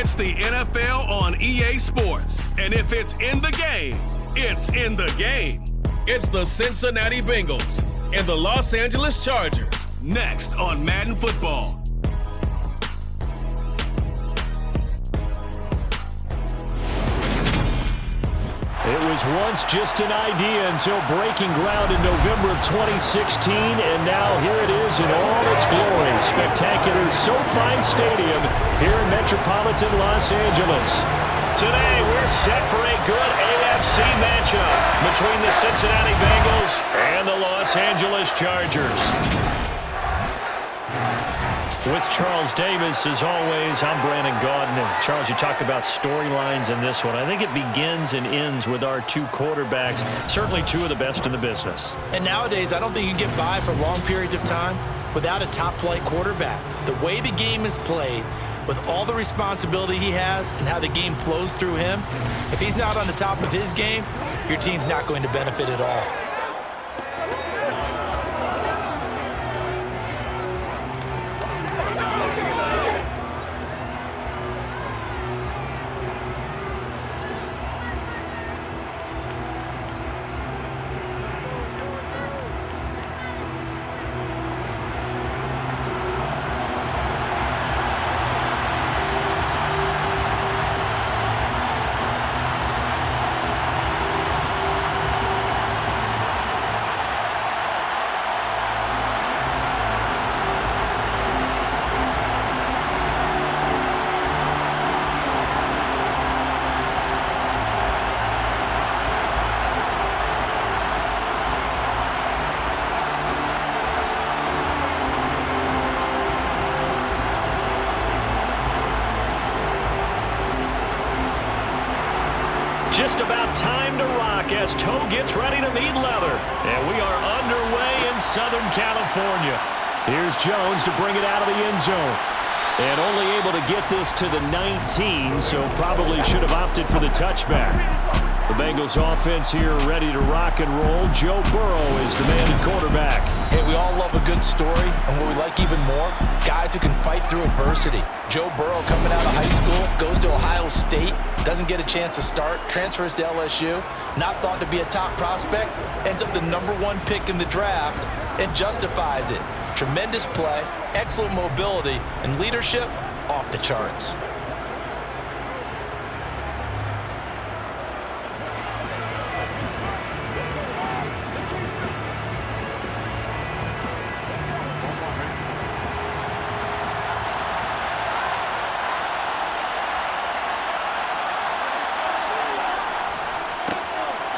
It's the NFL on EA Sports. And if it's in the game, it's in the game. It's the Cincinnati Bengals and the Los Angeles Chargers. Next on Madden Football. It was once just an idea until breaking ground in November of 2016, and now here it is in all its glory. Spectacular SoFi Stadium here in metropolitan Los Angeles. Today we're set for a good AFC matchup between the Cincinnati Bengals and the Los Angeles Chargers. With Charles Davis, as always, I'm Brandon Gaudin. Charles, you talked about storylines in this one. I think it begins and ends with our two quarterbacks, certainly two of the best in the business. And nowadays, I don't think you can get by for long periods of time without a top-flight quarterback. The way the game is played, with all the responsibility he has and how the game flows through him, if he's not on the top of his game, your team's not going to benefit at all. Just about time to rock as Toe gets ready to meet leather. And we are underway in Southern California. Here's Jones to bring it out of the end zone. And only able to get this to the 19, so probably should have opted for the touchback. The Bengals offense here ready to rock and roll. Joe Burrow is the man at quarterback. Hey, we all love a good story, and what we like even more, guys who can fight through adversity. Joe Burrow coming out of high school, goes to Ohio State, doesn't get a chance to start, transfers to LSU, not thought to be a top prospect, ends up the #1 pick in the draft, and justifies it. Tremendous play, excellent mobility, and leadership off the charts.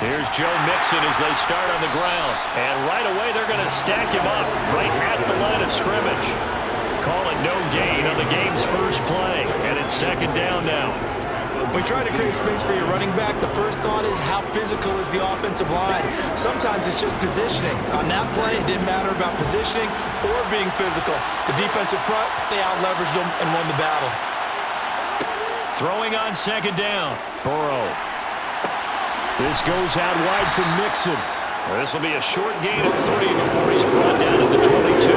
Here's Joe Mixon as they start on the ground. And right away, they're going to stack him up right at the line of scrimmage. Call it no gain on the game's first play. And it's second down now. When you try to create space for your running back, the first thought is how physical is the offensive line. Sometimes it's just positioning. On that play, it didn't matter about positioning or being physical. The defensive front, they out-leveraged them and won the battle. Throwing on second down, Burrow. This goes out wide for Mixon. This will be a short gain of 3 before he's brought down at the 22.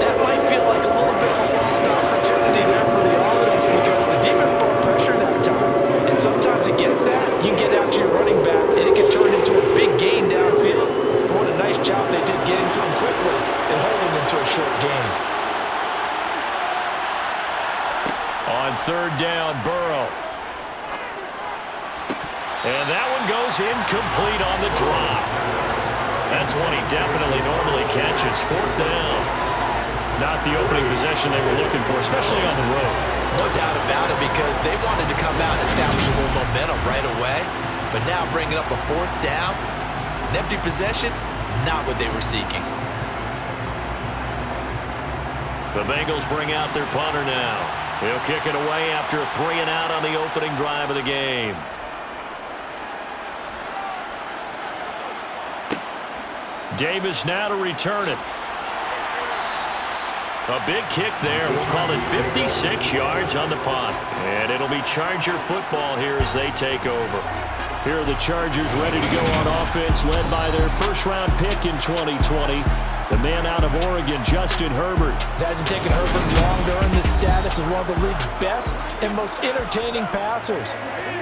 That might feel like a little bit of a lost opportunity there for the offense because the defense brought pressure that time. And sometimes against that, you can get out to your running back and it can turn into a big gain downfield. But what a nice job they did getting to him quickly and holding him to a short gain. On third down, Burrow. And that one goes incomplete on the drop. That's one he definitely normally catches. Fourth down. Not the opening possession they were looking for, especially on the road. No doubt about it because they wanted to come out and establish a little momentum right away. But now bringing up a fourth down, an empty possession, not what they were seeking. The Bengals bring out their punter now. He'll kick it away after a 3-and-out on the opening drive of the game. Davis now to return it. A big kick there. We'll call it 56 yards on the punt. And it'll be Charger football here as they take over. Here are the Chargers ready to go on offense, led by their first-round pick in 2020, The man out of Oregon, Justin Herbert. It hasn't taken Herbert long to earn this status as one of the league's best and most entertaining passers.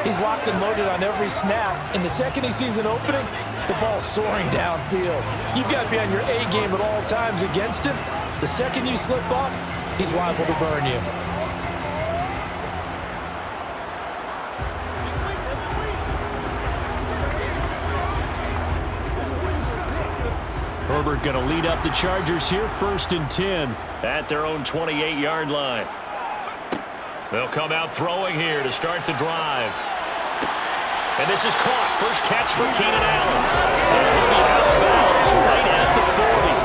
He's locked and loaded on every snap, and the second he sees an opening, the ball's soaring downfield. You've got to be on your A game at all times against him. The second you slip up, he's liable to burn you. Herbert going to lead up the Chargers here, 1st and 10 at their own 28-yard line. They'll come out throwing here to start the drive. And this is caught. First catch for Keenan Allen. He's going to be out of bounds right at the 40.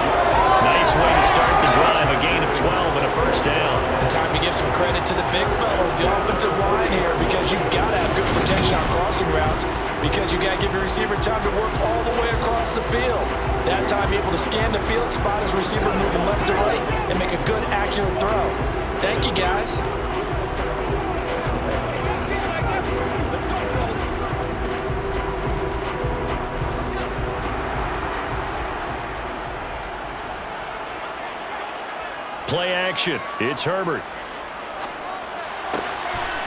Nice way to start the drive. A gain of 12 and a first down. Time to give some credit to the big fellas, the offensive line here, because you've got to have good protection on crossing routes, because you've got to give your receiver time to work all the way across the field. That time able to scan the field, spot his receiver moving left to right, and make a good, accurate throw. Thank you, guys. Play action. It's Herbert.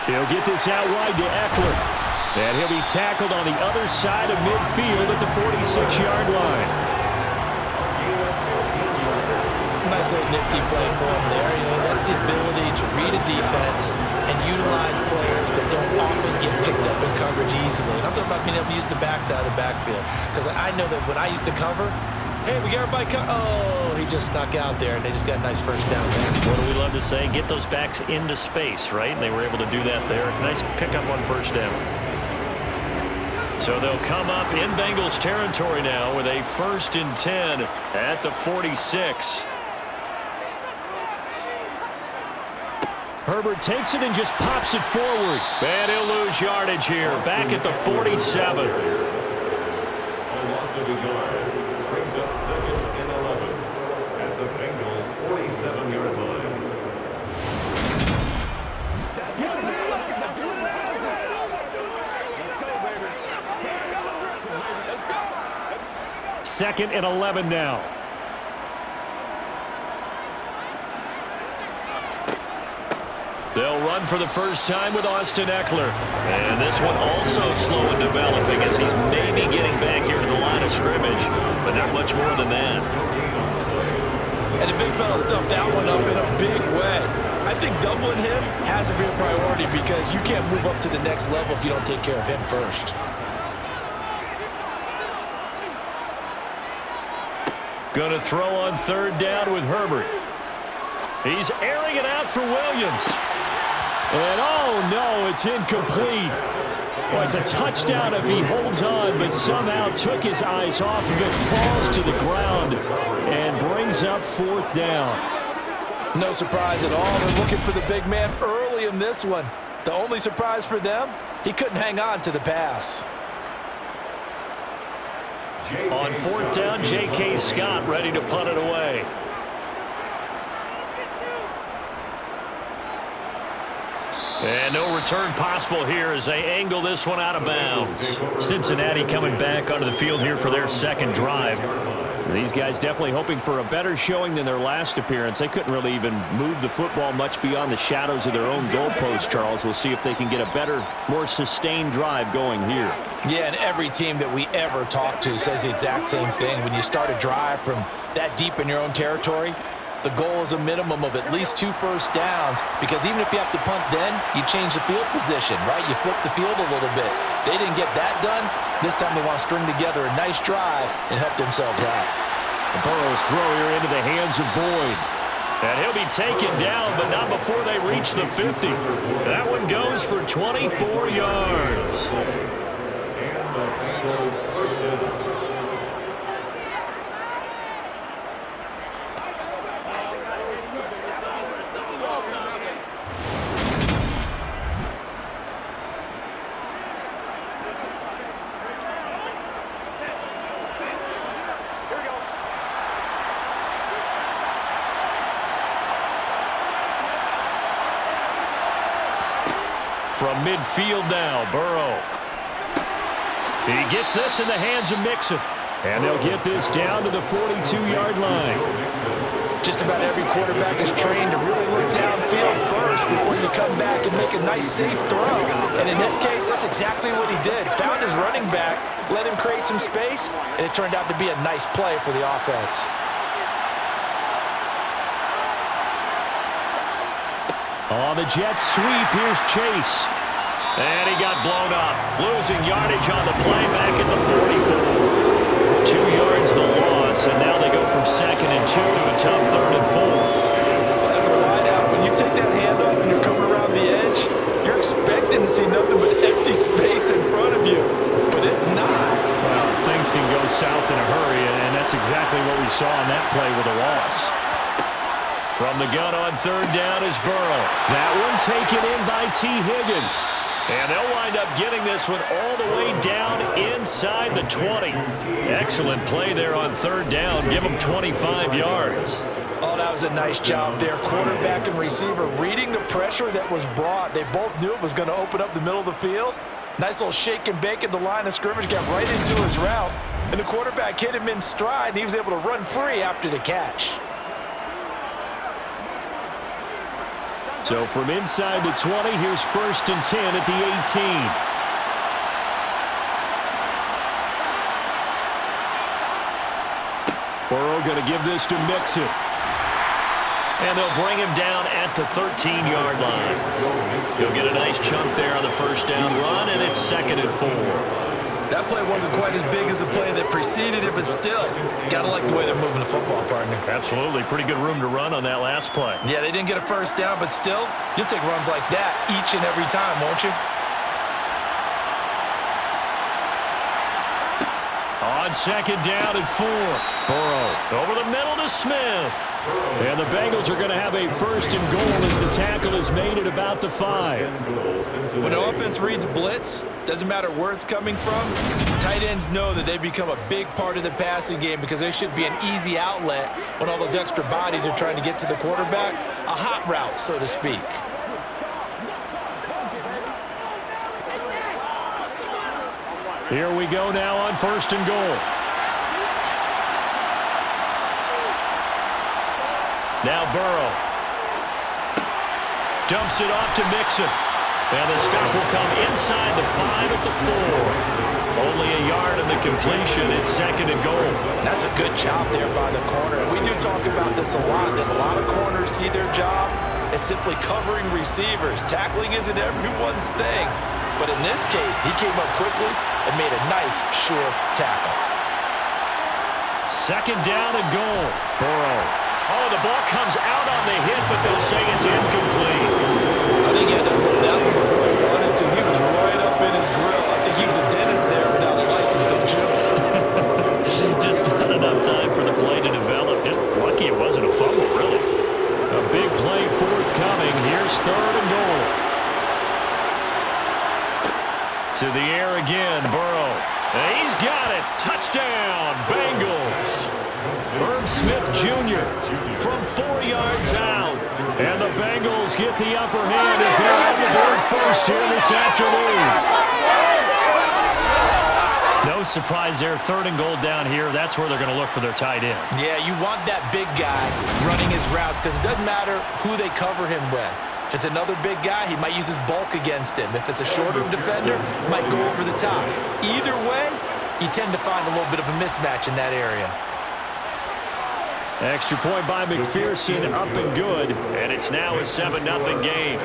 He'll get this out wide to Eckler. And he'll be tackled on the other side of midfield at the 46-yard line. Nice little nifty play for him there. You know, that's the ability to read a defense and utilize players that don't often get picked up in coverage easily. And I'm talking about being able to use the backside of the backfield. Because I know that when I used to cover, hey, we got everybody oh, he just snuck out there, and they just got a nice first down there. What do we love to say? Get those backs into space, right? And they were able to do that there. Nice pickup on first down. So they'll come up in Bengals territory now with a 1st and 10 at the 46. Herbert takes it and just pops it forward. And he'll lose yardage here. Back at the 47. Brings up 2nd and 11 at the Bengals 47-yard line. Let's go, baby. 2nd and 11 now. They'll run for the first time with Austin Eckler. And this one also slow in developing as he's maybe getting back here to the line of scrimmage, but not much more than that. And the big fella stuffed that one up in a big way. I think doubling him has to be a priority because you can't move up to the next level if you don't take care of him first. Going to throw on 3rd down with Herbert. He's airing it out for Williams. And oh no, it's incomplete. Well, it's a touchdown if he holds on, but somehow took his eyes off of it, falls to the ground, and brings up 4th down. No surprise at all. They're looking for the big man early in this one. The only surprise for them, he couldn't hang on to the pass. On 4th down, J.K. Scott ready to punt it away. And no return possible here as they angle this one out of bounds. Cincinnati coming back onto the field here for their 2nd drive. These guys definitely hoping for a better showing than their last appearance. They couldn't really even move the football much beyond the shadows of their own goalpost, Charles. We'll see if they can get a better, more sustained drive going here. Yeah, and every team that we ever talk to says the exact same thing. When you start a drive from that deep in your own territory, the goal is a minimum of at least 2 first downs, because even if you have to punt then, you change the field position, right? You flip the field a little bit. They didn't get that done. This time they want to string together a nice drive and help themselves out. Burrow's throw here into the hands of Boyd. And he'll be taken down, but not before they reach the 50. That one goes for 24 yards. From midfield now, Burrow. He gets this in the hands of Mixon. And they'll get this down to the 42-yard line. Just about every quarterback is trained to really look downfield first before you come back and make a nice, safe throw. And in this case, that's exactly what he did. Found his running back, let him create some space, and it turned out to be a nice play for the offense. On the jet sweep, here's Chase. And he got blown up. Losing yardage on the play back at the 44. 2 yards the loss, and now they go from 2nd and 2 to a tough 3rd and 4. As a wideout, when you take that handoff and you're coming around the edge, you're expecting to see nothing but empty space in front of you. But if not, well, things can go south in a hurry, and that's exactly what we saw on that play with a loss. From the gun on 3rd down is Burrow. That one taken in by T. Higgins. And they'll wind up getting this one all the way down inside the 20. Excellent play there on 3rd down. Give them 25 yards. Oh, that was a nice job there. Quarterback and receiver reading the pressure that was brought. They both knew it was going to open up the middle of the field. Nice little shake and bake at the line of scrimmage. Got right into his route. And the quarterback hit him in stride, and he was able to run free after the catch. So from inside the 20, here's 1st and 10 at the 18. Burrow going to give this to Mixon. And they'll bring him down at the 13-yard line. He'll get a nice chunk there on the 1st down run, and it's 2nd and 4. That play wasn't quite as big as the play that preceded it, but still, gotta like the way they're moving the football, partner. Absolutely. Pretty good room to run on that last play. Yeah, they didn't get a 1st down, but still, you'll take runs like that each and every time, won't you? On 2nd down and 4. Burrow over the middle to Smith. And the Bengals are going to have a 1st and goal as the tackle is made at about the 5. When an offense reads blitz, doesn't matter where it's coming from, tight ends know that they've become a big part of the passing game because there should be an easy outlet when all those extra bodies are trying to get to the quarterback. A hot route, so to speak. Here we go now on 1st and goal. Now Burrow dumps it off to Mixon. And the stop will come inside the 5 at the 4. Only a yard in the completion. It's 2nd and goal. That's a good job there by the corner. We do talk about this a lot, that a lot of corners see their job as simply covering receivers. Tackling isn't everyone's thing. But in this case, he came up quickly and made a nice, sure tackle. 2nd down and goal. Burrow. Oh, the ball comes out on the hit, but they'll say it's incomplete. I think he had to hold that one before he wanted to. He was right up in his grill. I think he was a dentist there without a license, don't you? Just not enough time for the play to develop. Just lucky it wasn't a fumble, really. A big play forthcoming. Here's 3rd and goal. To the air again, Burrow. And he's got it. Touchdown, Bengals. Herb Smith Jr. from 4 yards out. And the Bengals get the upper hand as they're on the board first here this afternoon. No surprise there. 3rd and goal down here. That's where they're going to look for their tight end. Yeah, you want that big guy running his routes because it doesn't matter who they cover him with. If it's another big guy, he might use his bulk against him. If it's a shorter defender, he might go over the top. Either way, you tend to find a little bit of a mismatch in that area. Extra point by McPherson, up and good. And it's now a 7-0 game.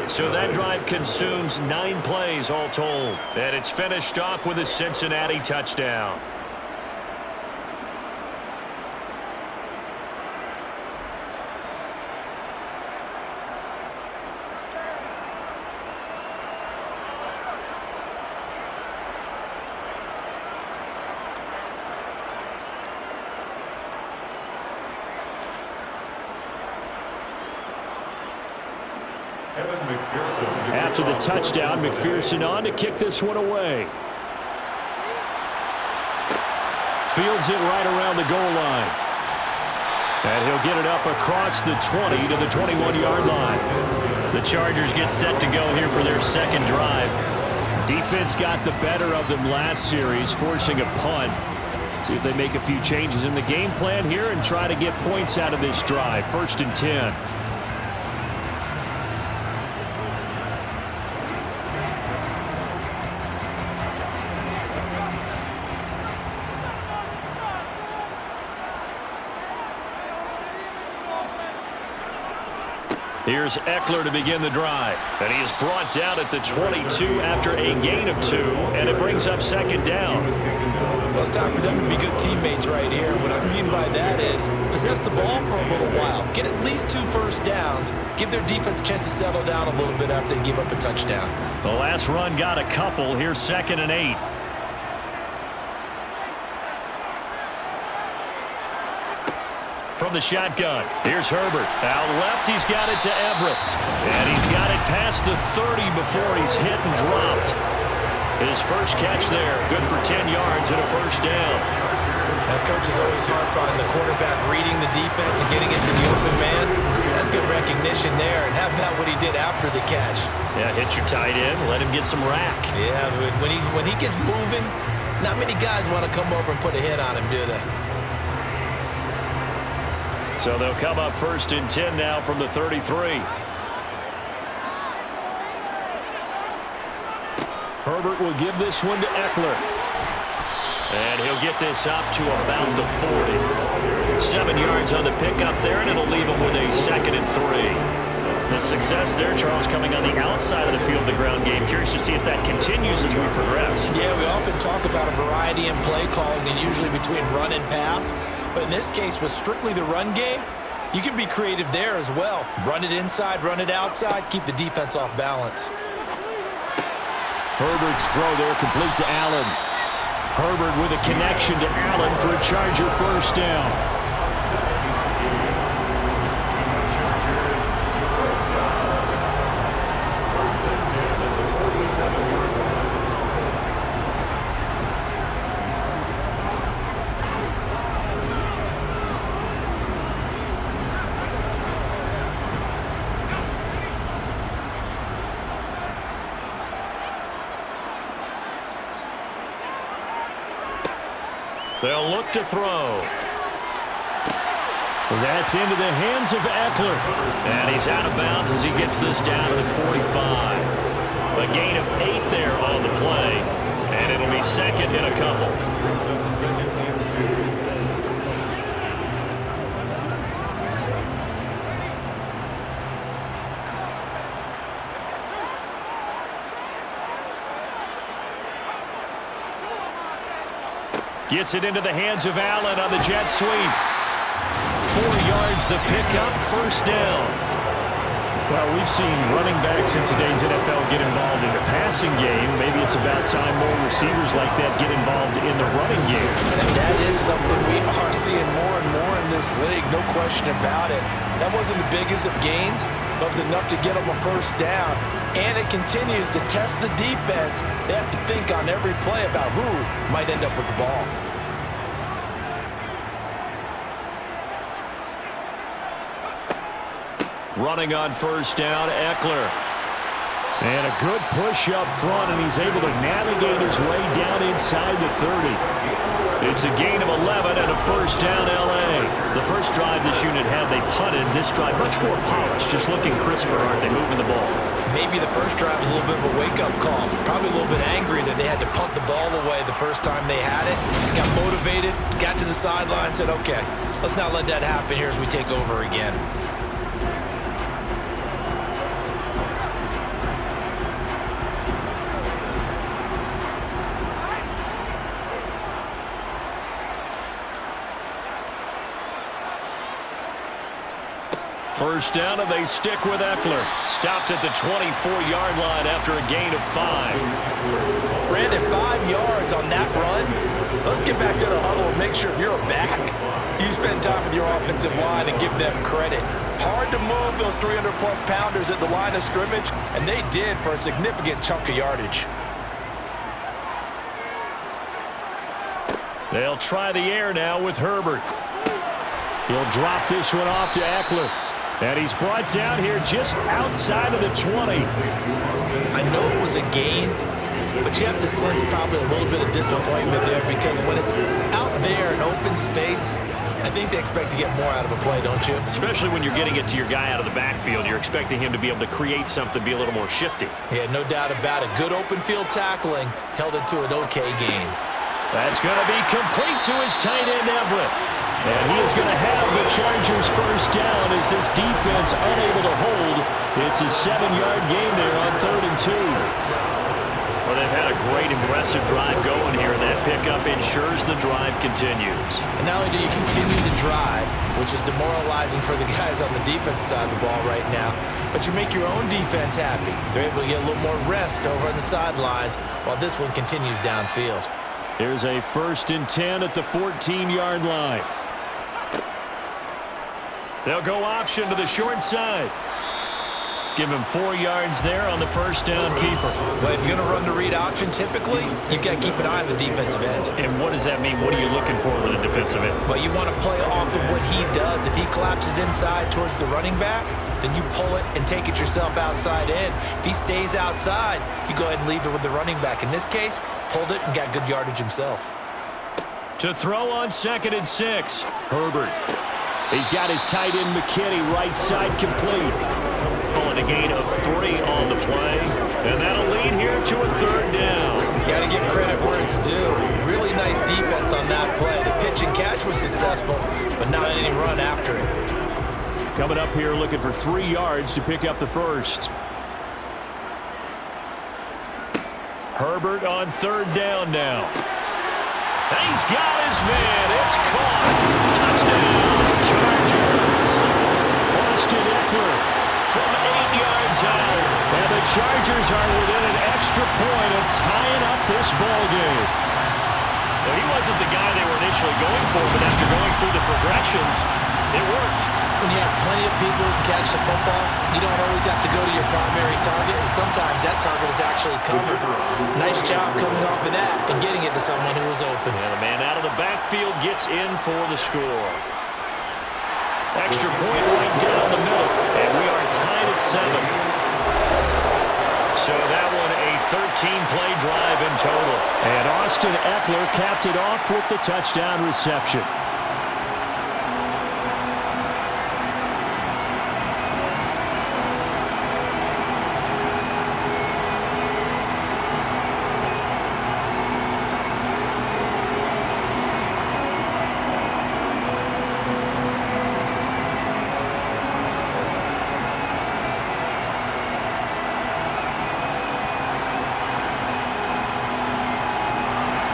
So that drive consumes 9 plays all told. And it's finished off with a Cincinnati touchdown. After the touchdown, McPherson on to kick this one away. Fields it right around the goal line. And he'll get it up across the 20 to the 21-yard line. The Chargers get set to go here for their 2nd drive. Defense got the better of them last series, forcing a punt. See if they make a few changes in the game plan here and try to get points out of this drive. 1st and 10. Here's Eckler to begin the drive. And he is brought down at the 22 after a gain of 2, and it brings up 2nd down. Well, it's time for them to be good teammates right here. What I mean by that is possess the ball for a little while. Get at least 2 first downs. Give their defense a chance to settle down a little bit after they give up a touchdown. The last run got a couple. Here's 2nd and 8. From the shotgun, here's Herbert. Out left, he's got it to Everett. And he's got it past the 30 before he's hit and dropped. His first catch there, good for 10 yards and a 1st down. Now, coaches always harp on the quarterback reading the defense and getting into the open man. That's good recognition there. And how about what he did after the catch? Yeah, hit your tight end, let him get some rack. Yeah, but when he gets moving, not many guys want to come over and put a hit on him, do they? So they'll come up 1st and 10 now from the 33. Herbert will give this one to Eckler. And he'll get this up to about the 40. 7 yards on the pickup there, and it'll leave him with a 2nd and 3. The success there, Charles, coming on the outside of the field, the ground game. Curious to see if that continues as we progress. Yeah, we often talk about a variety in play calling and usually between run and pass. But in this case, with strictly the run game, you can be creative there as well. Run it inside, run it outside, keep the defense off balance. Herbert's throw there complete to Allen. Herbert with a connection to Allen for a Charger 1st down. They'll look to throw. That's into the hands of Eckler. And he's out of bounds as he gets this down to the 45. A gain of 8 there on the play. And it'll be 2nd and a couple. Gets it into the hands of Allen on the jet sweep. 4 yards the pickup, 1st down. Well, we've seen running backs in today's NFL get involved in the passing game. Maybe it's about time more receivers like that get involved in the running game. And that is something we are seeing more and more in this league, no question about it. That wasn't the biggest of gains, but it was enough to get them a 1st down. And it continues to test the defense. They have to think on every play about who might end up with the ball. Running on 1st down, Eckler. And a good push up front, and he's able to navigate his way down inside the 30. It's a gain of 11 and a 1st down, L.A. The first drive this unit had, they punted. This drive much more polished, just looking crisper, aren't they, moving the ball? Maybe the first drive was a little bit of a wake-up call. Probably a little bit angry that they had to punt the ball away the first time they had it. Got motivated, got to the sideline, said, okay, let's not let that happen here as we take over again. First down, and they stick with Eckler. Stopped at the 24-yard line after a gain of 5. Brandon, 5 yards on that run. Let's get back to the huddle and make sure if you're a back, you spend time with your offensive line and give them credit. Hard to move those 300-plus pounders at the line of scrimmage, and they did for a significant chunk of yardage. They'll try the air now with Herbert. He'll drop this one off to Eckler. And he's brought down here just outside of the 20. I know it was a gain, but you have to sense probably a little bit of disappointment there because when it's out there in open space, I think they expect to get more out of a play, don't you? Especially when you're getting it to your guy out of the backfield. You're expecting him to be able to create something, be a little more shifty. Yeah, no doubt about it. Good open field tackling held it to an okay gain. That's going to be complete to his tight end, Everett. And he is going to have the Chargers first down as this defense unable to hold. It's a 7-yard gain there on 3rd and 2. Well, they've had a great, impressive drive going here, and that pickup ensures the drive continues. And not only do you continue the drive, which is demoralizing for the guys on the defensive side of the ball right now, but you make your own defense happy. They're able to get a little more rest over on the sidelines while this one continues downfield. Here's a 1st and 10 at the 14-yard line. They'll go option to the short side. Give him 4 yards there on the first down keeper. Well, if you're going to run the read option, typically, you've got to keep an eye on the defensive end. And what does that mean? What are you looking for with a defensive end? Well, you want to play off of what he does. If he collapses inside towards the running back, then you pull it and take it yourself outside in. If he stays outside, you go ahead and leave it with the running back. In this case, pulled it and got good yardage himself. To throw on 2nd and 6. Herbert. He's got his tight end McKinney right side complete. Pulling a gain of 3 on the play. And that'll lead here to a 3rd down. Got to give credit where it's due. Really nice defense on that play. The pitch and catch was successful, but not any run after it. Coming up here looking for 3 yards to pick up the first. Herbert on 3rd down now. He's got his man. It's caught. Touchdown, Chargers. Austin Eckler from 8 yards out. And the Chargers are within an extra point of tying up this ball game. Well, he wasn't the guy they were initially going for, but after going through the progressions, it worked. When you have plenty of people who can catch the football, you don't always have to go to your primary target, and sometimes that target is actually covered. Nice job coming off of that and getting it to someone who is open. And the man out of the backfield gets in for the score. Extra point right down the middle, and we are tied at 7. So that one a 13-play drive in total. And Austin Eckler capped it off with the touchdown reception.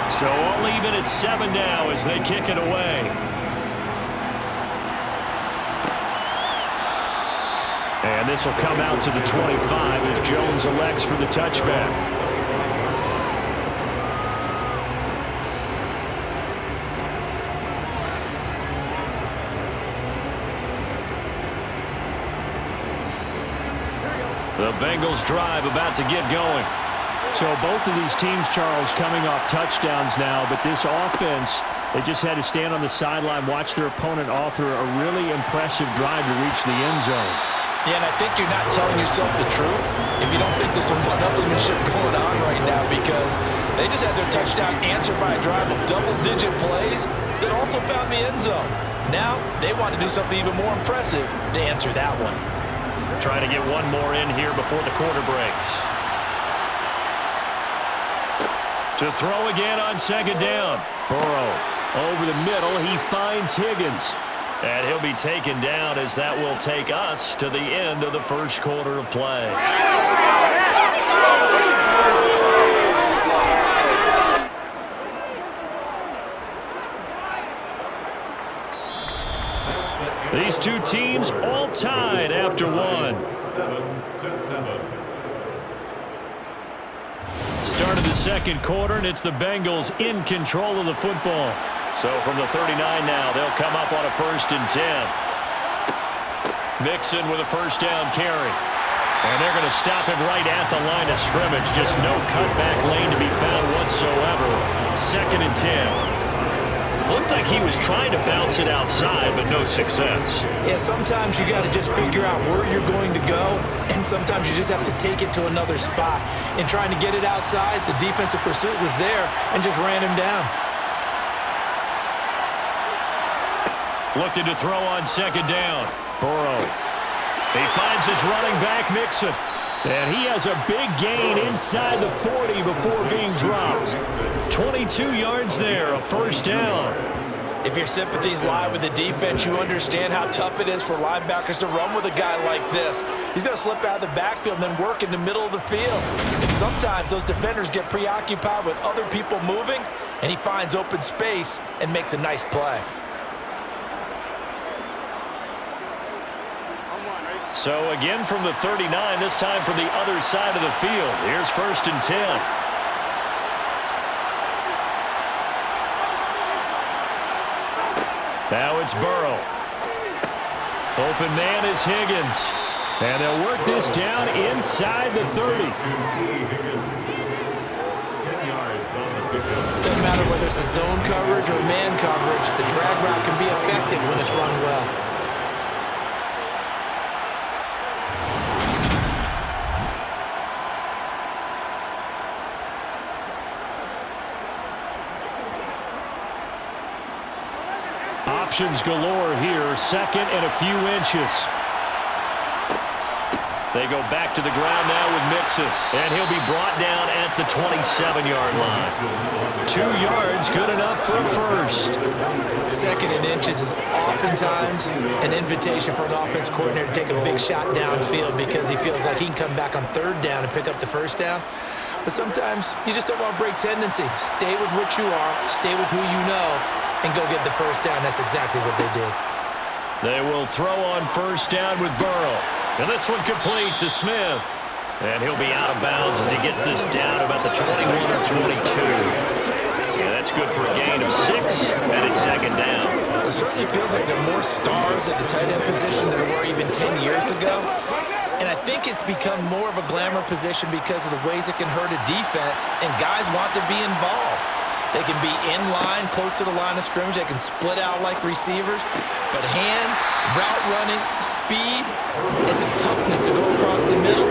So all even at 7 now as they kick it away. And this will come out to the 25 as Jones elects for the touchback. The Bengals drive about to get going. So both of these teams, Charles, coming off touchdowns now, but this offense, they just had to stand on the sideline, watch their opponent author a really impressive drive to reach the end zone. Yeah, and I think you're not telling yourself the truth if you don't think there's some one-upsmanship going on right now, because they just had their touchdown answered by a drive of double-digit plays that also found the end zone. Now they want to do something even more impressive to answer that one. Trying to get one more in here before the quarter breaks. To throw again on 2nd down. Burrow over the middle. He finds Higgins. And he'll be taken down as that will take us to the end of the first quarter of play. These two teams all tied after one. 7-7. Start of the second quarter, and it's the Bengals in control of the football. So from the 39 now, they'll come up on a 1st and 10. Mixon with a first down carry. And they're going to stop him right at the line of scrimmage. Just no cutback lane to be found whatsoever. 2nd and 10. Looked like he was trying to bounce it outside, but no success. Yeah, sometimes you got to just figure out where you're going to go, and sometimes you just have to take it to another spot. In trying to get it outside, the defensive pursuit was there and just ran him down. Looking to throw on second down. Burrow. He finds his running back, Mixon. And he has a big gain inside the 40 before being dropped. 22 yards there, a first down. If your sympathies lie with the defense, you understand how tough it is for linebackers to run with a guy like this. He's going to slip out of the backfield and then work in the middle of the field. And sometimes those defenders get preoccupied with other people moving, and he finds open space and makes a nice play. So again from the 39, this time from the other side of the field. Here's 1st and 10. Now it's Burrow. Open man is Higgins. And they'll work this down inside the 30. 10 yards on the pickup. Doesn't matter whether it's a zone coverage or man coverage, the drag route can be effective when it's run well. Options galore here, 2nd and a few inches. They go back to the ground now with Mixon, and he'll be brought down at the 27-yard line. 2 yards, good enough for a first. 2nd and inches is oftentimes an invitation for an offense coordinator to take a big shot downfield because he feels like he can come back on 3rd down and pick up the first down. But sometimes you just don't want to break tendency. Stay with what you are, stay with who you know, and go get the first down. That's exactly what they did. They will throw on 1st down with Burrow. And this one complete to Smith. And he'll be out of bounds as he gets this down about the 21 or 22. Yeah, that's good for a gain of 6, and it's 2nd down. It certainly feels like there are more stars at the tight end position than there were even 10 years ago. And I think it's become more of a glamour position because of the ways it can hurt a defense, and guys want to be involved. They can be in line, close to the line of scrimmage. They can split out like receivers. But hands, route running, speed, and some toughness to go across the middle.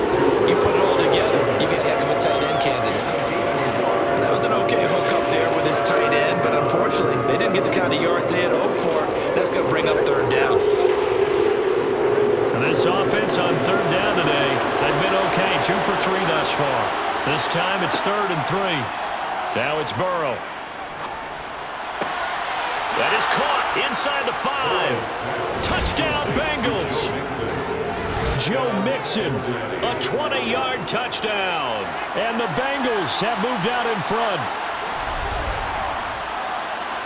You put it all together, you get a heck of a tight end candidate. That was an okay hook up there with his tight end, but unfortunately, they didn't get the kind of yards they had hoped for. That's going to bring up 3rd down. And this offense on 3rd down today had been okay, 2 for 3 thus far. This time it's 3rd and 3. Now it's Burrow. That is caught inside the 5. Touchdown, Bengals. Joe Mixon, a 20-yard touchdown. And the Bengals have moved out in front.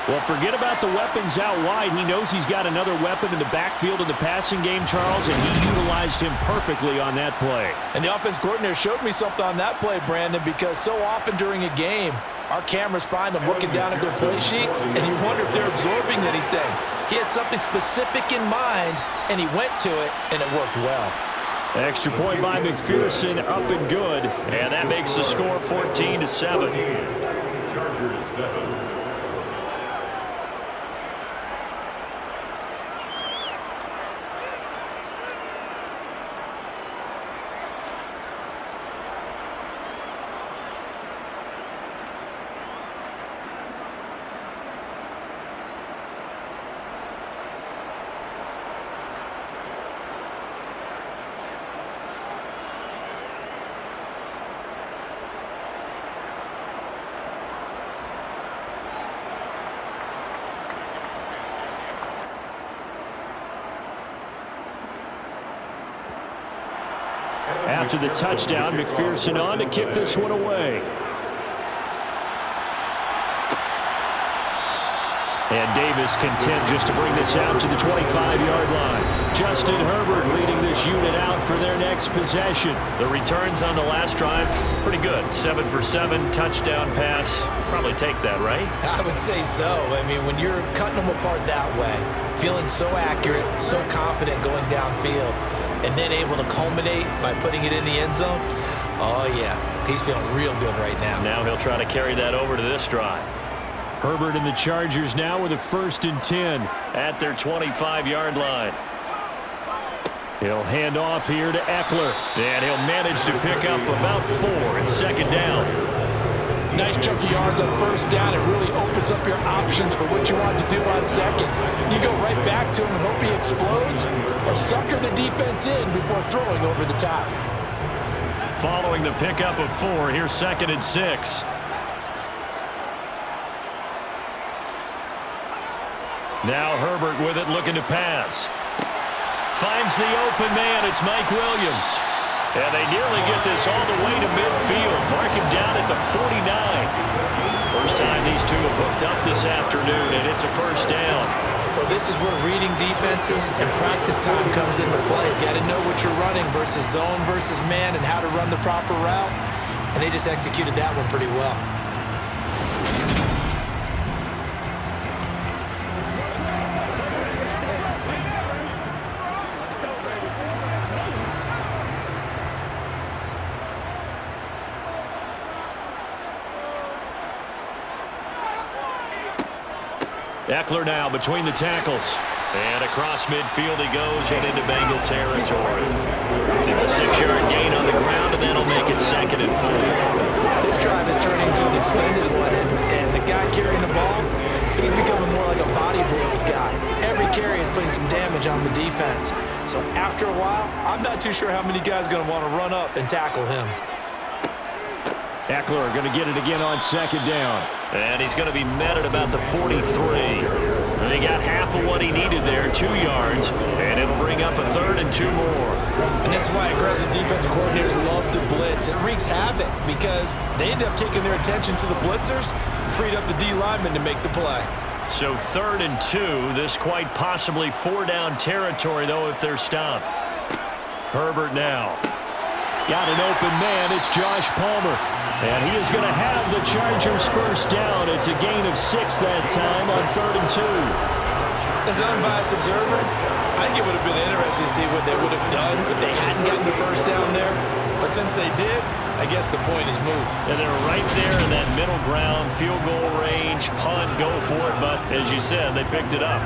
Well, forget about the weapons out wide. He knows he's got another weapon in the backfield in the passing game, Charles, and he utilized him perfectly on that play. And the offense coordinator showed me something on that play, Brandon, because so often during a game, our cameras find them looking down at their play sheets, and you wonder if they're absorbing anything. He had something specific in mind, and he went to it, and it worked well. Extra point by McPherson, up and good, and that makes the score 14-7. Chargers 7. After the touchdown, McPherson on to kick this one away. And Davis content just to bring this out to the 25-yard line. Justin Herbert leading this unit out for their next possession. The returns on the last drive, pretty good. 7 for 7, touchdown pass. Probably take that, right? I would say so. I mean, when you're cutting them apart that way, feeling so accurate, so confident going downfield, and then able to culminate by putting it in the end zone, oh, yeah, he's feeling real good right now. Now he'll try to carry that over to this drive. Herbert and the Chargers now with a 1st and 10 at their 25-yard line. He'll hand off here to Eckler, and he'll manage to pick up about 4 at 2nd down. Nice chunk of yards on 1st down. It really opens up your options for what you want to do on 2nd. You go right back to him and hope he explodes, or sucker the defense in before throwing over the top. Following the pickup of 4, here's 2nd and 6. Now Herbert with it, looking to pass. Finds the open man. It's Mike Williams. And they nearly get this all the way to midfield. Mark him down at the 49. First time these two have hooked up this afternoon, and it's a 1st down. Well, this is where reading defenses and practice time comes into play. You got to know what you're running versus zone versus man and how to run the proper route. And they just executed that one pretty well. Eckler now between the tackles. And across midfield he goes and into Bengal territory. It's a 6-yard gain on the ground, and that'll make it 2nd and 4. This drive is turning into an extended one, and the guy carrying the ball, he's becoming more like a body blows guy. Every carry is putting some damage on the defense. So after a while, I'm not too sure how many guys are going to want to run up and tackle him. Eckler going to get it again on 2nd down. And he's going to be met at about the 43. They got half of what he needed there, 2 yards, and it'll bring up a 3rd and 2 more. And this is why aggressive defensive coordinators love to blitz. It wreaks havoc because they end up taking their attention to the blitzers, freed up the D lineman to make the play. So 3rd and 2, this quite possibly 4-down territory, though, if they're stopped. Herbert now. Got an open man. It's Josh Palmer. And he is going to have the Chargers' 1st down. It's a gain of 6 that time on 3rd and 2. As an unbiased observer, I think it would have been interesting to see what they would have done if they hadn't gotten the 1st down there. But since they did, I guess the point is moot. And they're right there in that middle ground, field goal range, punt, go for it. But as you said, they picked it up.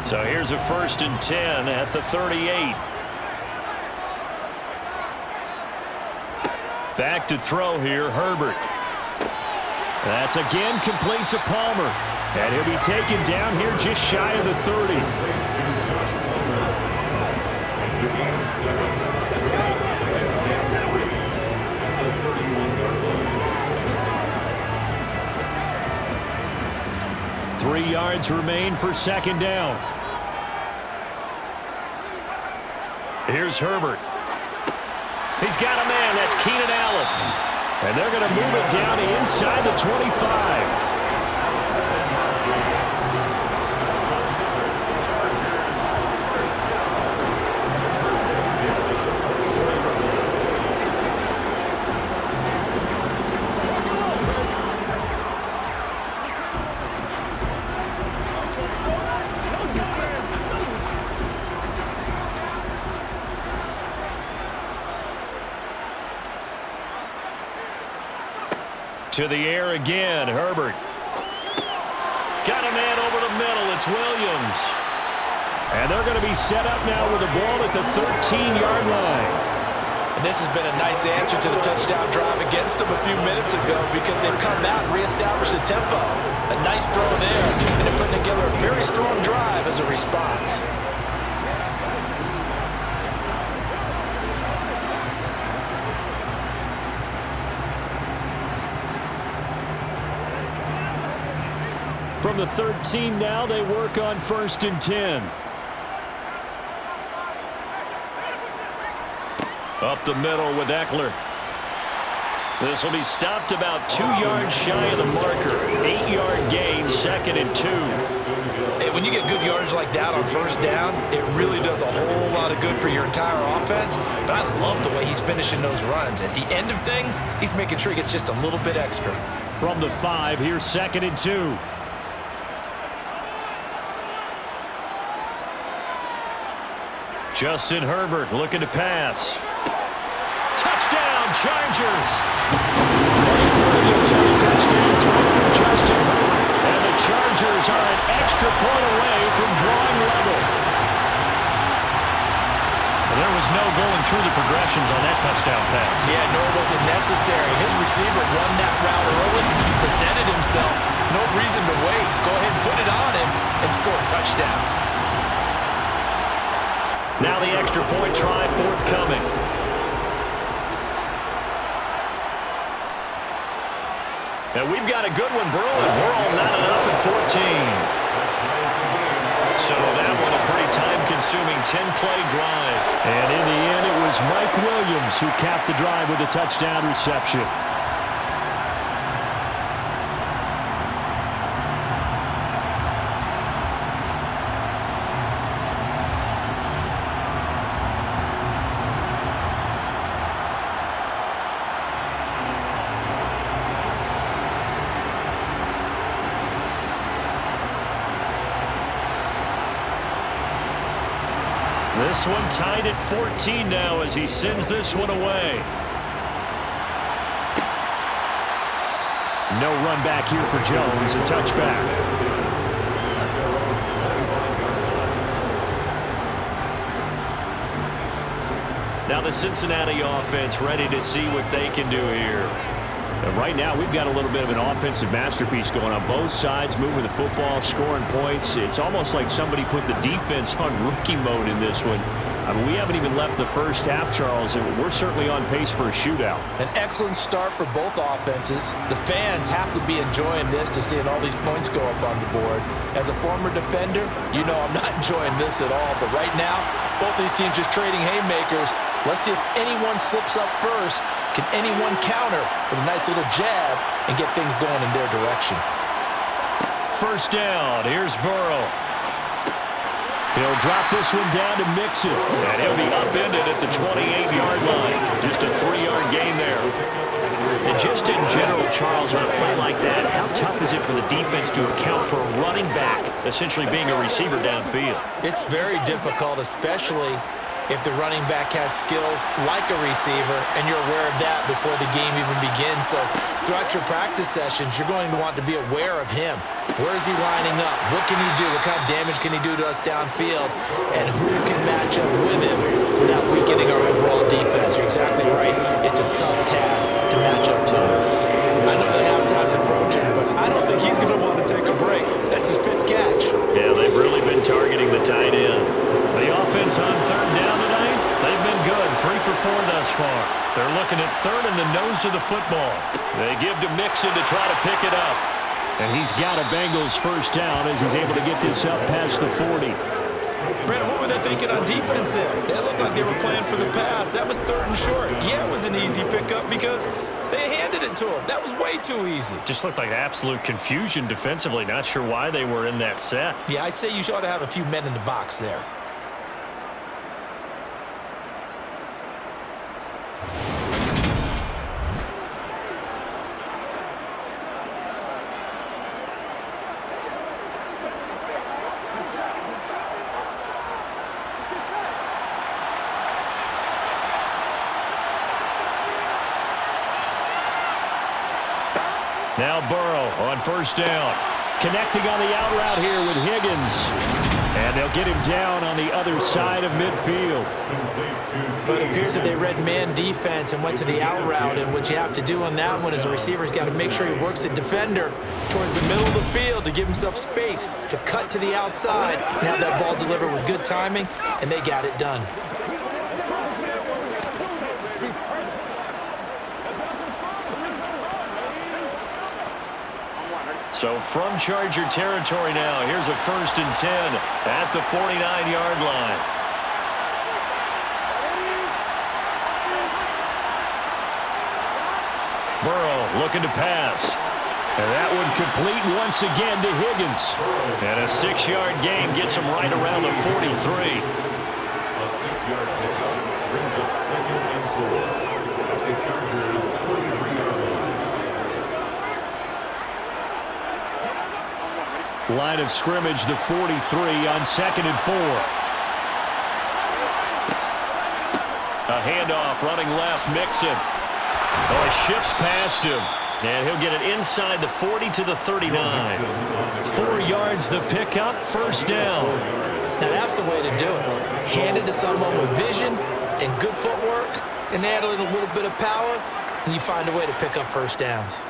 So here's a 1st and 10 at the 38. Back to throw here, Herbert. That's again complete to Palmer. And he'll be taken down here just shy of the 30. Three yards remain for 2nd down. Here's Herbert. He's got a man. That's Keenan Allen. And they're going to move it down inside the 25. To the air again, Herbert. Got a man over the middle. It's Williams. And they're going to be set up now with the ball at the 13-yard line. And this has been a nice answer to the touchdown drive against them a few minutes ago because they've come out and reestablished the tempo. A nice throw there, and they're putting together a very strong drive as a response. From the 13 now, they work on 1st and 10. Up the middle with Eckler. This will be stopped about 2 yards shy of the marker. 8-yard gain, 2nd and 2. Hey, when you get good yardage like that on 1st down, it really does a whole lot of good for your entire offense. But I love the way he's finishing those runs. At the end of things, he's making sure he gets just a little bit extra. From the 5, here's 2nd and 2. Justin Herbert looking to pass. Touchdown, Chargers! Williams on a touchdown throw from Justin. And the Chargers are an extra point away from drawing level. There was no going through the progressions on that touchdown pass. Yeah, nor was it necessary. His receiver won that route early, presented himself. No reason to wait. Go ahead and put it on him and score a touchdown. Now the extra point try forthcoming. And we've got a good one brewing. We're all knotted up at 14. So that one a pretty time-consuming 10-play drive. And in the end, it was Mike Williams who capped the drive with a touchdown reception. This one tied at 14 now as he sends this one away. No run back here for Jones, a touchback. Now the Cincinnati offense ready to see what they can do here. And right now we've got a little bit of an offensive masterpiece going on both sides, moving the football, scoring points. It's almost like somebody put the defense on rookie mode in this one. I mean, we haven't even left the first half, Charles, and we're certainly on pace for a shootout. An excellent start for both offenses. The fans have to be enjoying this to seeing all these points go up on the board. As a former defender, you know I'm not enjoying this at all. But right now, both these teams just trading haymakers. Let's see if anyone slips up first. Can anyone counter with a nice little jab and get things going in their direction? First down. Here's Burrow. He'll drop this one down to Mixon. And he'll be upended at the 28-yard line. Just a 3-yard gain there. And just in general, Charles, on a play like that, how tough is it for the defense to account for a running back essentially being a receiver downfield? It's very difficult, especially if the running back has skills like a receiver, and you're aware of that before the game even begins. So throughout your practice sessions, you're going to want to be aware of him. Where is he lining up? What can he do? What kind of damage can he do to us downfield? And who can match up with him without weakening our overall defense? You're exactly right. It's a tough task to match up to him. I know that halftime's approaching, but I don't think he's going to want to take a break. That's his fifth catch. Yeah, they've really been targeting the tight end. The offense on third down tonight, they've been good. 3 for 4 thus far. They're looking at third in the nose of the football. They give to Mixon to try to pick it up. And he's got a Bengals first down as he's able to get this up past the 40. Brandon, what were they thinking on defense there? They looked like they were playing for the pass. That was third and short. Yeah, it was an easy pickup because they handed it to him. That was way too easy. Just looked like absolute confusion defensively. Not sure why they were in that set. Yeah, I'd say you ought to have a few men in the box there. Now Burrow on first down. Connecting on the out route here with Higgins. And they'll get him down on the other side of midfield. But it appears that they read man defense and went to the out route. And what you have to do on that one is the receiver's got to make sure he works the defender towards the middle of the field to give himself space to cut to the outside and have that ball delivered with good timing, and they got it done. So from Charger territory now, here's a 1st and 10 at the 49-yard line. Burrow looking to pass. And that one complete once again to Higgins. And a 6-yard gain gets him right around the 43. A 6-yard pickup brings up 2nd and 4 at the Chargers' 43-yard line. Line of scrimmage, the 43 on 2nd and 4. A handoff running left, Mixon. Oh, it shifts past him. And he'll get it inside the 40 to the 39. 4 yards the pickup, first down. Now that's the way to do it. Hand it to someone with vision and good footwork and add in a little bit of power, and you find a way to pick up first downs.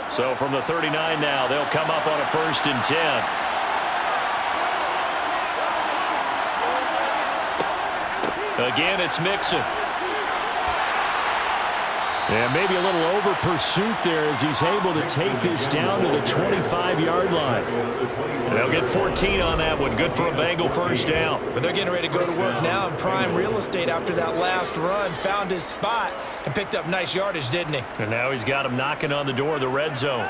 So from the 39 now, they'll come up on a 1st and 10. Again, it's Mixon. And maybe a little over pursuit there as he's able to take this down to the 25-yard line. And they'll get 14 on that one. Good for a Bengal first down. But they're getting ready to go to work now in prime real estate after that last run. Found his spot and picked up nice yardage, didn't he? And now he's got him knocking on the door of the red zone.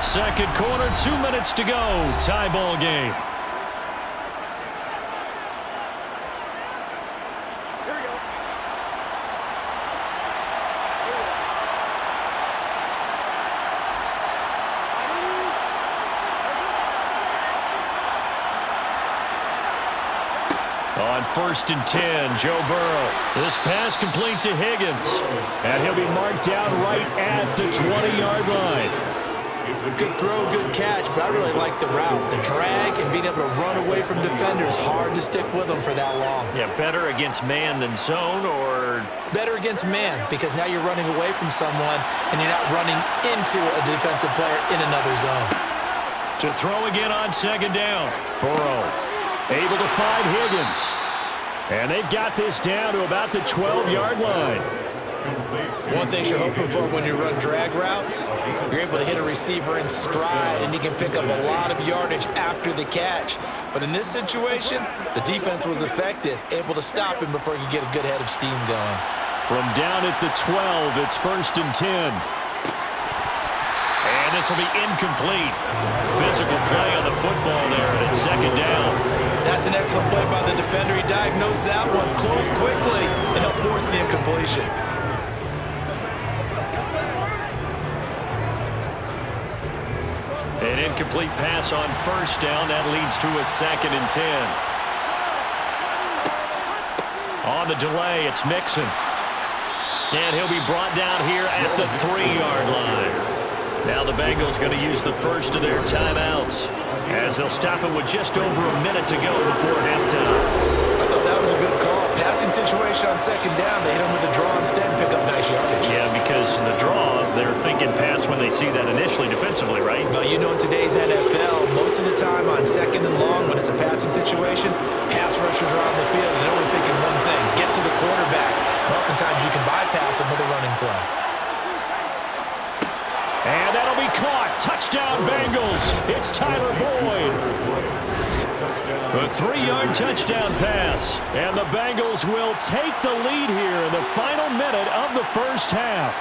Second quarter, 2 minutes to go. Tie ball game. On 1st and 10, Joe Burrow. This pass complete to Higgins. And he'll be marked down right at the 20-yard line. Good throw, good catch, but I really like the route. The drag and being able to run away from defenders, hard to stick with them for that long. Yeah, better against man than zone, or? Better against man, because now you're running away from someone and you're not running into a defensive player in another zone. To throw again on 2nd down. Burrow able to find Higgins. And they've got this down to about the 12-yard line. One thing you're hoping for when you run drag routes, you're able to hit a receiver in stride, and he can pick up a lot of yardage after the catch. But in this situation, the defense was effective, able to stop him before he could get a good head of steam going. From down at the 12, it's 1st and 10. And this will be incomplete. Physical play on the football there, and it's 2nd down. That's an excellent play by the defender. He diagnosed that one, closed quickly, and helped force the incompletion. An incomplete pass on 1st down. That leads to a 2nd and 10. On the delay, it's Mixon. And he'll be brought down here at the 3-yard line. Now the Bengals going to use the first of their timeouts as they'll stop it with just over a minute to go before halftime. I thought that was a good call. Passing situation on 2nd down. They hit him with the draw instead and pick up nice yardage. Yeah, because the draw, they're thinking pass when they see that initially defensively, right? Well, you know, in today's NFL, most of the time on 2nd and long, when it's a passing situation, pass rushers are on the field and they're only thinking one thing, get to the quarterback. And oftentimes you can bypass him with a running play. And that'll be caught. Touchdown, Bengals. It's Tyler Boyd. A 3-yard touchdown pass. And the Bengals will take the lead here in the final minute of the first half.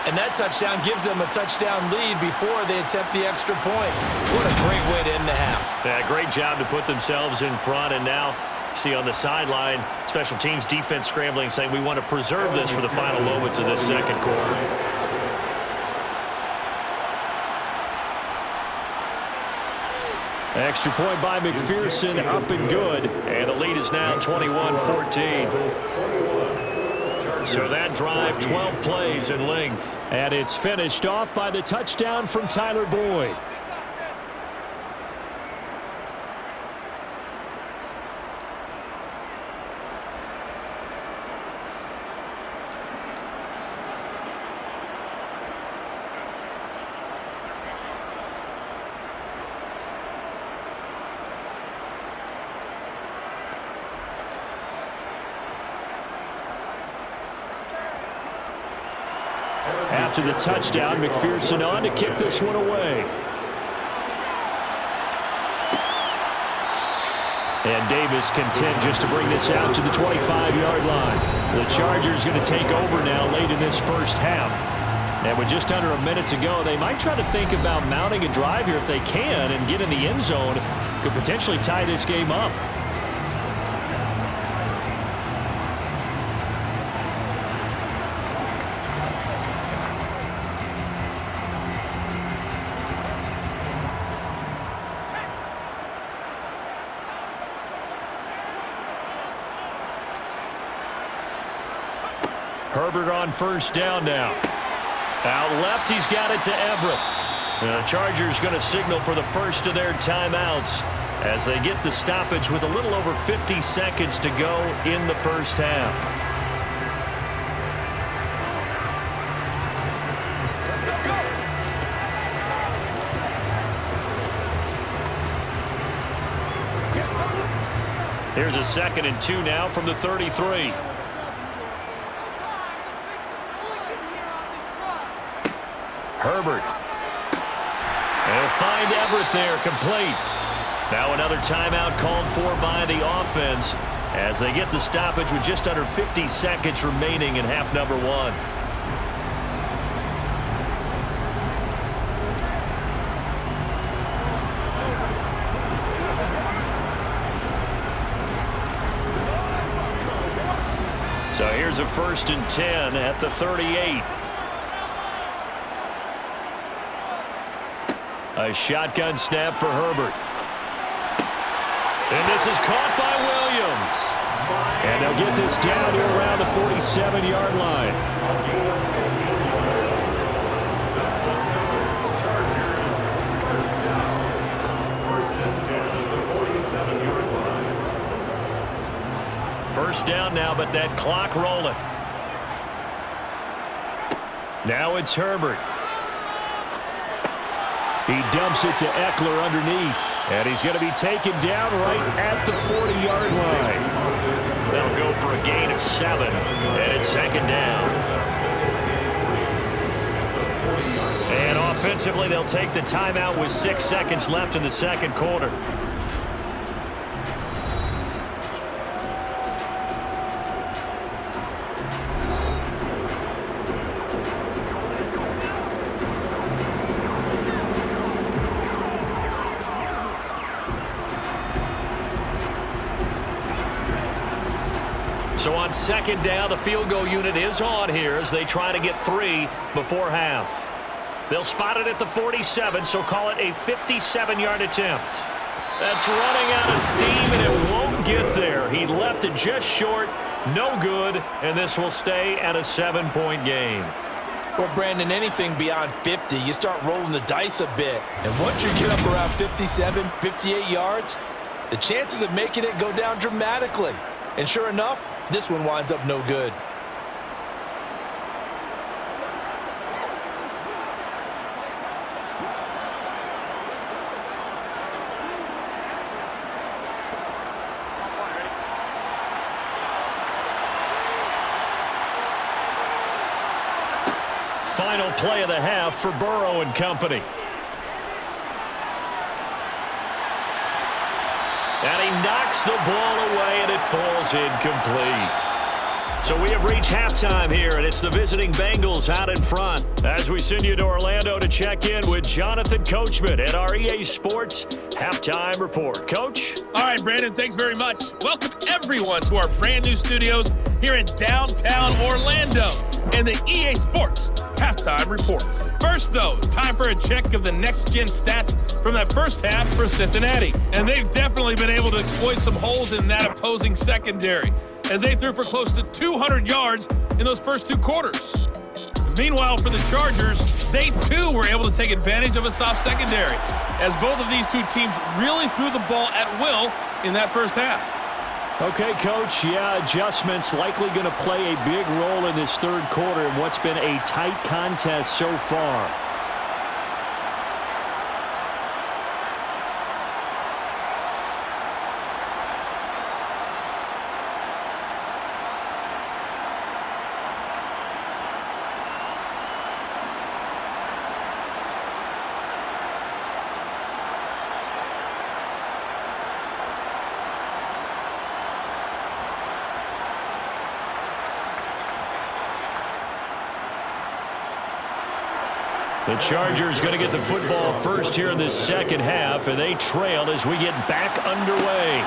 And that touchdown gives them a touchdown lead before they attempt the extra point. What a great way to end the half. Yeah, great job to put themselves in front. And now, see on the sideline, special teams defense scrambling, saying we want to preserve this for the final moments of this second quarter. Extra point by McPherson, up and good. And the lead is now 21-14. So that drive, 12 plays in length. And it's finished off by the touchdown from Tyler Boyd. After the touchdown, McPherson on to kick this one away. And Davis content just to bring this out to the 25-yard line. The Chargers going to take over now late in this first half. And with just under a minute to go, they might try to think about mounting a drive here if they can and get in the end zone. Could potentially tie this game up. Herbert on first down now. Out left, he's got it to Everett. The Chargers going to signal for the first of their timeouts as they get the stoppage with a little over 50 seconds to go in the first half. Here's a 2nd and 2 now from the 33. Herbert. They'll find Everett there, complete. Now another timeout called for by the offense as they get the stoppage with just under 50 seconds remaining in half number 1. So here's a 1st and 10 at the 38. A shotgun snap for Herbert. And this is caught by Williams. And they'll get this down to around the 47-yard line. First and 10 at the 47-yard line. First down now, but that clock rolling. Now it's Herbert. He dumps it to Eckler underneath. And he's going to be taken down right at the 40-yard line. They'll go for a gain of 7. And it's 2nd down. And offensively, they'll take the timeout with 6 seconds left in the second quarter. So on 2nd down, the field goal unit is on here as they try to get 3 before half. They'll spot it at the 47, so call it a 57-yard attempt. That's running out of steam, and it won't get there. He left it just short, no good, and this will stay at a 7-point game. Well, Brandon, anything beyond 50, you start rolling the dice a bit. And once you get up around 57, 58 yards, the chances of making it go down dramatically. And sure enough, this one winds up no good. Final play of the half for Burrow and company. And he knocks the ball away, and it falls incomplete. So we have reached halftime here, and it's the visiting Bengals out in front. As we send you to Orlando to check in with Jonathan Coachman at our EA Sports Halftime Report. Coach? All right, Brandon, thanks very much. Welcome, everyone, to our brand-new studios here in downtown Orlando and the EA Sports Halftime Report. First, though, time for a check of the next-gen stats from that first half for Cincinnati. And they've definitely been able to exploit some holes in that opposing secondary as they threw for close to 200 yards in those first 2 quarters. Meanwhile, for the Chargers, they too were able to take advantage of a soft secondary as both of these two teams really threw the ball at will in that first half. Okay, Coach, yeah, adjustments likely going to play a big role in this third quarter in what's been a tight contest so far. The Chargers going to get the football first here in this second half, and they trail as we get back underway.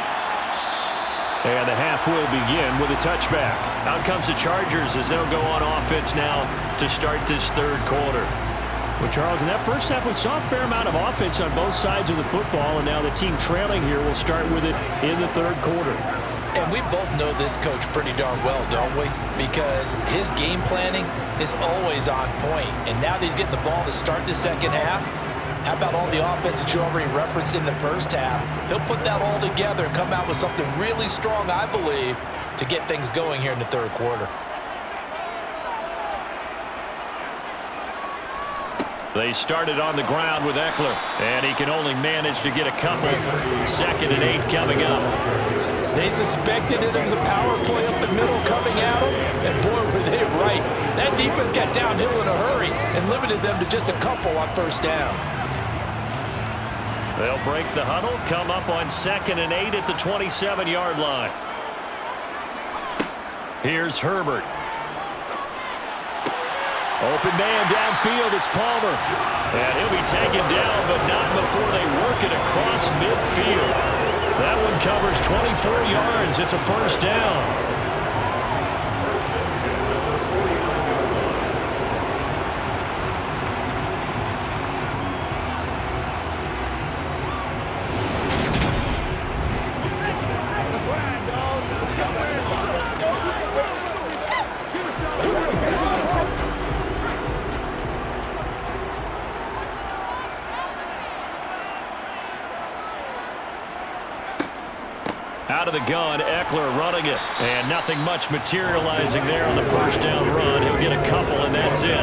And the half will begin with a touchback. Out comes the Chargers as they'll go on offense now to start this third quarter. Well, Charles, in that first half, we saw a fair amount of offense on both sides of the football, and now the team trailing here will start with it in the third quarter. And we both know this coach pretty darn well, don't we? Because his game planning is always on point. And now that he's getting the ball to start the second half, how about all the offense that you already referenced in the first half? He'll put that all together and come out with something really strong, I believe, to get things going here in the third quarter. They started on the ground with Eckler, and he can only manage to get a couple. 2nd and 8 coming up. They suspected it was a power play up the middle coming at them, and boy, were they right. That defense got downhill in a hurry and limited them to just a couple on first down. They'll break the huddle, come up on 2nd and 8 at the 27-yard line. Here's Herbert. Open man downfield, it's Palmer. And he'll be taken down, but not before they work it across midfield. That one covers 24 yards. It's a first down. Out of the gun, Eckler running it. And nothing much materializing there on the first down run. He'll get a couple, and that's it.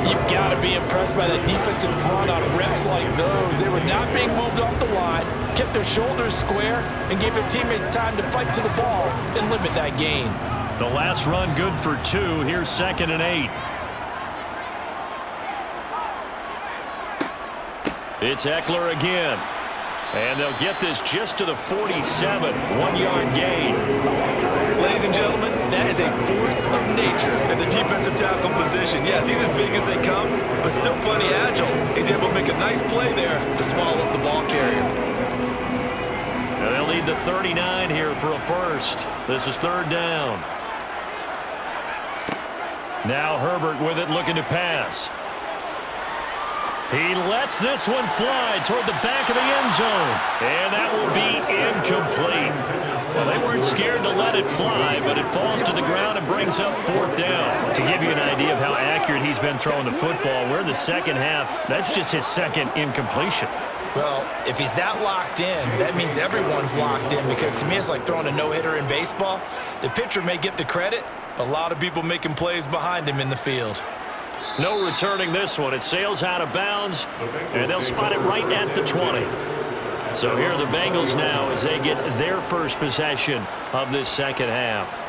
You've got to be impressed by the defense in front on reps like those. They were not being moved off the line, kept their shoulders square, and gave their teammates time to fight to the ball and limit that gain. The last run good for 2. Here's 2nd and 8. It's Eckler again. And they'll get this just to the 47. 1-yard gain. Ladies and gentlemen, that is a force of nature at the defensive tackle position. Yes, he's as big as they come, but still plenty agile. He's able to make a nice play there to swallow up the ball carrier. And they'll need the 39 here for a first. This is 3rd down. Now Herbert with it, looking to pass. He lets this one fly toward the back of the end zone. And that will be incomplete. Well, they weren't scared to let it fly, but it falls to the ground and brings up 4th down. To give you an idea of how accurate he's been throwing the football, we're in the second half. That's just his 2nd incompletion. Well, if he's that locked in, that means everyone's locked in, because to me it's like throwing a no-hitter in baseball. The pitcher may get the credit, but a lot of people making plays behind him in the field. No returning this one. It sails out of bounds, and they'll spot it right at the 20. So here are the Bengals now as they get their first possession of this second half.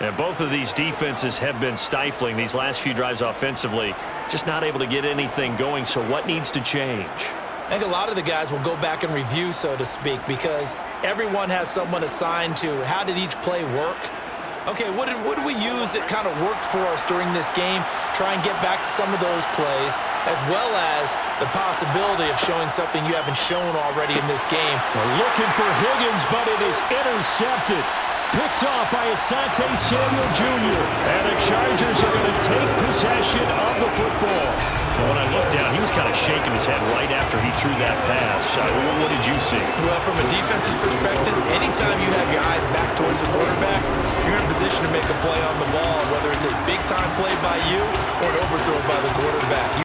And both of these defenses have been stifling these last few drives offensively, just not able to get anything going. So what needs to change? I think a lot of the guys will go back and review, so to speak, because everyone has someone assigned to how did each play work. Okay, what did we use that kind of worked for us during this game? Try and get back to some of those plays, as well as the possibility of showing something you haven't shown already in this game. We're looking for Higgins, but it is intercepted. Picked off by Asante Samuel Jr. And the Chargers are going to take possession of the football. Well, when I looked down, he was kind of shaking his head right after he threw that pass. What did you see? Well, from a defense's perspective, anytime you have your eyes back towards the quarterback, you're in a position to make a play on the ball, whether it's a big-time play by you or an overthrow by the quarterback.